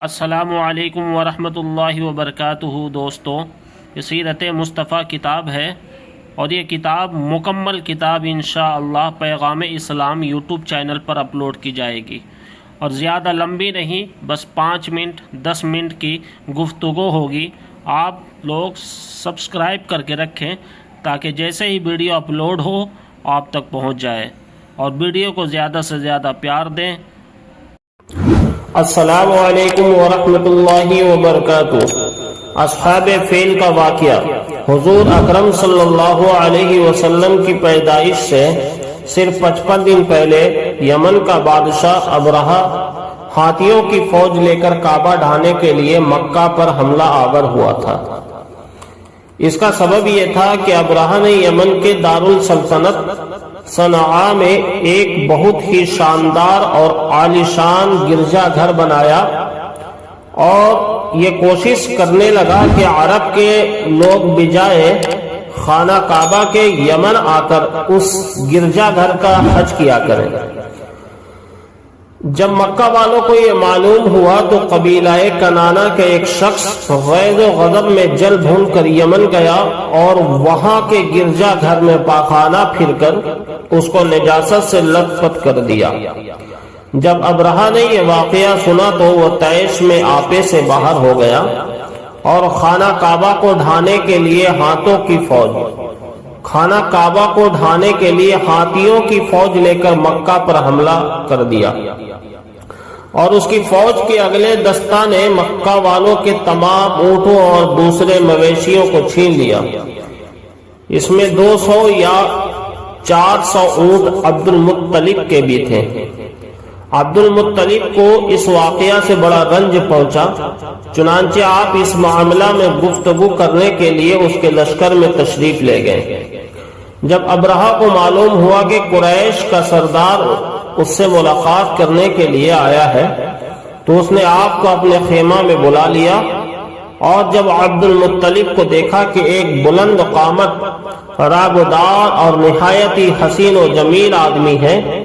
السلام علیکم ورحمۃ اللہ وبرکاتہ۔ دوستوں، یہ سیرت مصطفیٰ کتاب ہے اور یہ کتاب مکمل کتاب انشاءاللہ پیغام اسلام یوٹیوب چینل پر اپلوڈ کی جائے گی، اور زیادہ لمبی نہیں، بس 5 منٹ 10 منٹ کی گفتگو ہوگی۔ آپ لوگ سبسکرائب کر کے رکھیں تاکہ جیسے ہی ویڈیو اپلوڈ ہو آپ تک پہنچ جائے، اور ویڈیو کو زیادہ سے زیادہ پیار دیں۔ السلام علیکم ورحمۃ اللہ وبرکاتہ۔ اصحاب فیل کا واقعہ۔ حضور اکرم صلی اللہ علیہ وسلم کی پیدائش سے صرف 55 دن پہلے یمن کا بادشاہ ابرہہ ہاتھیوں کی فوج لے کر کعبہ ڈھانے کے لیے مکہ پر حملہ آور ہوا تھا۔ اس کا سبب یہ تھا کہ ابرہہ نے یمن کے دارالسلطنت صنعاء میں ایک بہت ہی شاندار اور عالیشان گرجا گھر بنایا، اور یہ کوشش کرنے لگا کہ عرب کے لوگ بجائے خانہ کعبہ کے یمن آ کر اس گرجا گھر کا حج کیا کریں۔ جب مکہ والوں کو یہ معلوم ہوا تو قبیلہ کنانہ کے ایک شخص غیظ و غضب میں جل بھون کر یمن گیا اور وہاں کے گرجا گھر میں پاخانہ پھر کر اس کو نجاست سے لت پت کر دیا۔ جب ابرہہ نے یہ واقعہ سنا تو وہ طیش میں آپے سے باہر ہو گیا اور خانہ کعبہ کو ڈھانے کے لیے ہاتھیوں کی فوج لے کر مکہ پر حملہ کر دیا، اور اس کی فوج کے اگلے دستہ نے مکہ والوں کے تمام اونٹوں اور دوسرے مویشیوں کو چھین لیا۔ اس میں 200 یا 400 اونٹ عبد المطلب کے بھی تھے۔ عبد المطلب کو اس واقعہ سے بڑا رنج پہنچا، چنانچہ آپ اس معاملہ میں گفتگو کرنے کے لیے اس کے لشکر میں تشریف لے گئے۔ جب ابرہہ کو معلوم ہوا کہ قریش کا سردار اس سے ملاقات کرنے کے لیے آیا ہے تو اس نے آپ کو اپنے خیمہ میں بلا لیا، اور جب عبد المطلب کو دیکھا کہ ایک بلند قامت، راگدار اور نہایت ہی حسین و جمیل آدمی ہے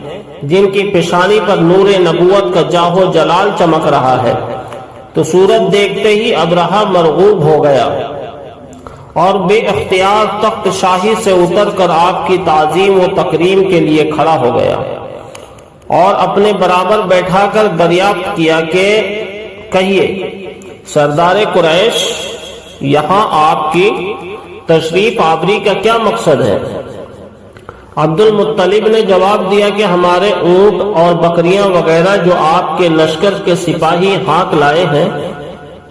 جن کی پیشانی پر نور نبوت کا جاہ و جلال چمک رہا ہے، تو صورت دیکھتے ہی ابرہہ مرغوب ہو گیا اور بے اختیار تخت شاہی سے اتر کر آپ کی تعظیم و تکریم کے لیے کھڑا ہو گیا اور اپنے برابر بیٹھا کر دریافت کیا کہ کہیے سردار قریش، یہاں آپ کی تشریف آوری کا کیا مقصد ہے؟ عبد المطلب نے جواب دیا کہ ہمارے اونٹ اور بکریاں وغیرہ جو آپ کے لشکر کے سپاہی ہاتھ لائے ہیں،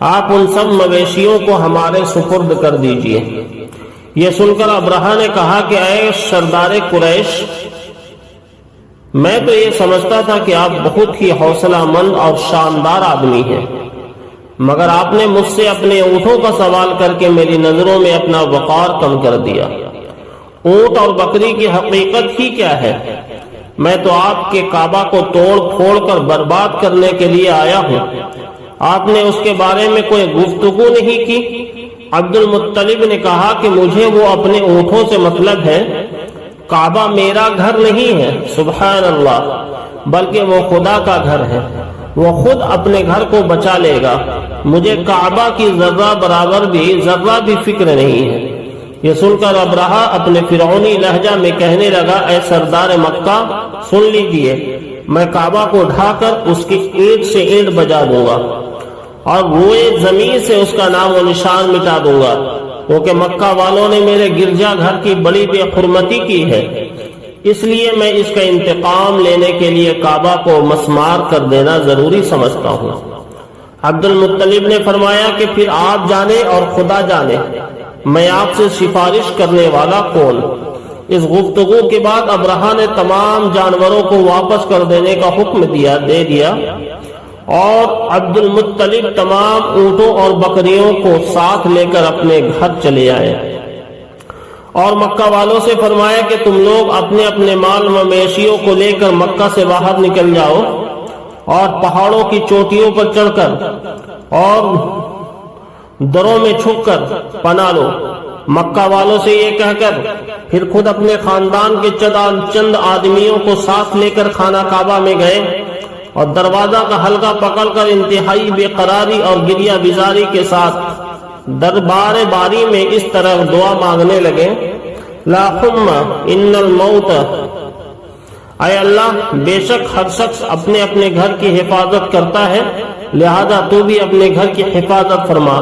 آپ ان سب مویشیوں کو ہمارے سپرد کر دیجئے۔ یہ سن کر ابرہہ نے کہا کہ اے سردار قریش، میں تو یہ سمجھتا تھا کہ آپ بہت ہی حوصلہ مند اور شاندار آدمی ہیں، مگر آپ نے مجھ سے اپنے اونٹوں کا سوال کر کے میری نظروں میں اپنا وقار کم کر دیا۔ اونٹ اور بکری کی حقیقت ہی کیا ہے؟ میں تو آپ کے کعبہ کو توڑ پھوڑ کر برباد کرنے کے لیے آیا ہوں، آپ نے اس کے بارے میں کوئی گفتگو نہیں کی۔ عبد المطلب نے کہا کہ مجھے وہ اپنے اونٹوں سے مطلب ہے، کعبہ میرا گھر نہیں ہے، سبحان اللہ، بلکہ وہ خدا کا گھر ہے، وہ خود اپنے گھر کو بچا لے گا، مجھے کعبہ کی ذرہ برابر بھی ذرہ بھی فکر نہیں ہے۔ یہ سن کر ابرہہ اپنے فرعونی لہجہ میں کہنے لگا، اے سردار مکہ، سن لیجئے، میں کعبہ کو ڈھا کر اس کی اینٹ سے اینٹ بجا دوں گا اور روئے زمین سے اس کا نام و نشان مٹا دوں گا، کیونکہ مکہ والوں نے میرے گرجا گھر کی بڑی بے حرمتی کی ہے، اس لیے میں اس کا انتقام لینے کے لیے کعبہ کو مسمار کر دینا ضروری سمجھتا ہوں۔ عبد المطلب نے فرمایا کہ پھر آپ جانے اور خدا جانے، میں آپ سے سفارش کرنے والا کون؟ اس گفتگو کے بعد ابرہہ نے تمام جانوروں کو واپس کر دینے کا حکم دے دیا، اور عبد المطلب تمام اونٹوں اور بکریوں کو ساتھ لے کر اپنے گھر چلے آئے، اور مکہ والوں سے فرمایا کہ تم لوگ اپنے اپنے مال مویشیوں کو لے کر مکہ سے باہر نکل جاؤ اور پہاڑوں کی چوٹیوں پر چڑھ کر اور دروں میں چھپ کر پناہ لو۔ مکہ والوں سے یہ کہہ کر پھر خود اپنے خاندان کے چند آدمیوں کو ساتھ لے کر خانہ کعبہ میں گئے اور دروازہ کا حلقہ پکڑ کر انتہائی بے قراری اور گریہ بیزاری کے ساتھ دربار باری میں اس طرح دعا مانگنے لگے، اللہم ان الموت، اے اللہ بے شک ہر شخص اپنے اپنے گھر کی حفاظت کرتا ہے، لہذا تو بھی اپنے گھر کی حفاظت فرما،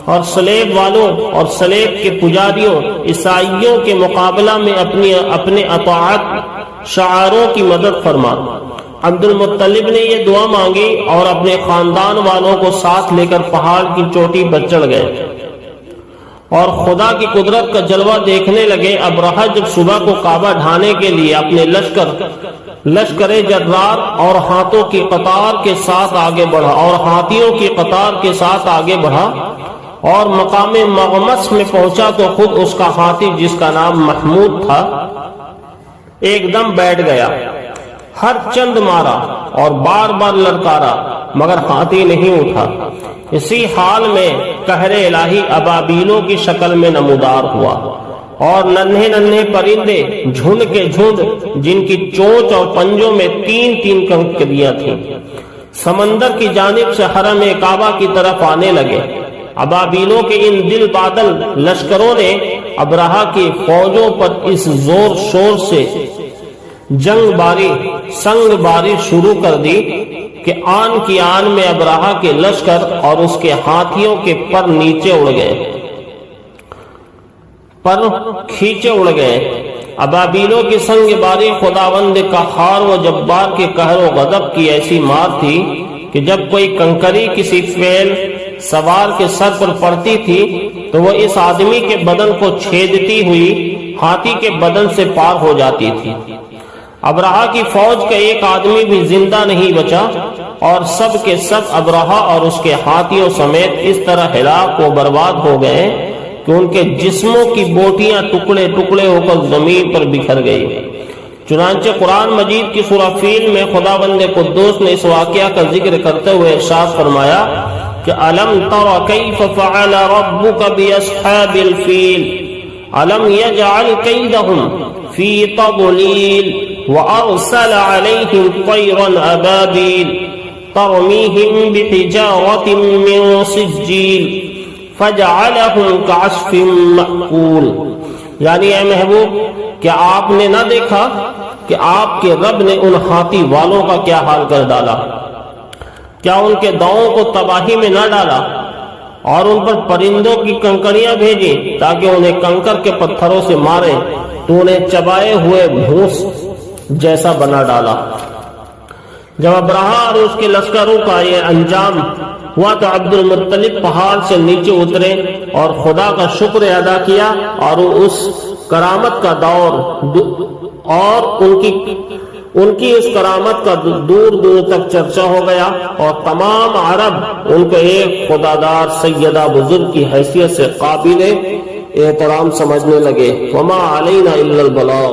اور سلیب والوں اور سلیب کے پجاریوں عیسائیوں کے مقابلہ میں اپنے اطاعت شعاروں کی مدد فرما۔ عبد المطلب نے یہ دعا مانگی اور اپنے خاندان والوں کو ساتھ لے کر پہاڑ کی چوٹی پر چڑھ گئے اور خدا کی قدرت کا جلوہ دیکھنے لگے۔ ابرہہ جب صبح کو کعبہ ڈھانے کے لیے اپنے لشکر جرار اور ہاتھیوں کی قطار کے ساتھ آگے بڑھا اور مقام مغمس میں پہنچا تو خود اس کا ہاتھی، جس کا نام محمود تھا، ایک دم بیٹھ گیا، ہر چند مارا اور بار بار للکارا مگر ہاتھی نہیں اٹھا۔ اسی حال میں قہر الہی ابابیلوں کی شکل میں نمودار ہوا اور ننھے ننھے پرندے جھنڈ کے جھنڈ، جن کی چونچ اور پنجوں میں تین تین کنکریاں تھیں، سمندر کی جانب سے حرم کعبہ کی طرف آنے لگے۔ ابابیلوں کے ان دل بادل لشکروں نے ابرہہ کی فوجوں پر اس زور شور سے سنگ باری شروع کر دی کہ آن کی آن میں ابرہہ کے لشکر اور اس کے ہاتھیوں کے پر کھینچے اڑ گئے۔ ابابیلوں کی سنگ باری خداوند قہار و جبار کے قہر و غضب کی ایسی مار تھی کہ جب کوئی کنکری کسی فیل سوار کے سر پر پڑتی تھی تو وہ اس آدمی کے بدن کو چھیدتی ہوئی ہاتھی کے بدن سے پار ہو جاتی تھی۔ ابرہہ کی فوج کا ایک آدمی بھی زندہ نہیں بچا اور سب کے سب ابرہہ اور اس کے ہاتھیوں سمیت اس طرح ہلاک و برباد ہو گئے کہ ان کے جسموں کی بوٹیاں ٹکڑے ٹکڑے ہو کر زمین پر بکھر گئی۔ چنانچہ قرآن مجید کی سورہ فیل میں خداوند قدوس نے اس واقعہ کا ذکر کرتے ہوئے ارشاد فرمایا کہ أَلَمْ تَرَ كَيْفَ فَعَلَ رَبُّكَ بِأَصْحَابِ الْفِيلِ أَلَمْ يَجْعَلْ كَيْدَهُمْ فِي تَضْلِيلٍ وَأَرْسَلَ عَلَيْهِمْ طَيْرًا أَبَابِيلَ تَرْمِيهِمْ بِحِجَارَةٍ مِّن سِجِّيلٍ فَجَعَلَهُمْ كَعَصْفٍ مَّأْكُولٍ، یعنی اے محبوب کیا آپ نے نہ دیکھا کہ آپ کے رب نے ان ہاتھی والوں کا کیا حال کر ڈالا؟ کیا ان کے داؤں کو تباہی میں نہ ڈالا اور ان پر پرندوں کی کنکریاں بھیجی تاکہ انہیں کنکر کے پتھروں سے مارے تو انہیں چبائے ہوئے بھوس جیسا بنا ڈالا۔ جب ابرہہ اور اس کے لشکروں کا یہ انجام ہوا تو عبد المطلب پہاڑ سے نیچے اترے اور خدا کا شکر ادا کیا اور اس کرامت کا دور اور ان کی اس کرامت کا دور دور تک چرچا ہو گیا اور تمام عرب ان کو ایک خدادار سیدہ بزرگ کی حیثیت سے قابل احترام سمجھنے لگے۔ وما علینا الا البلاغ۔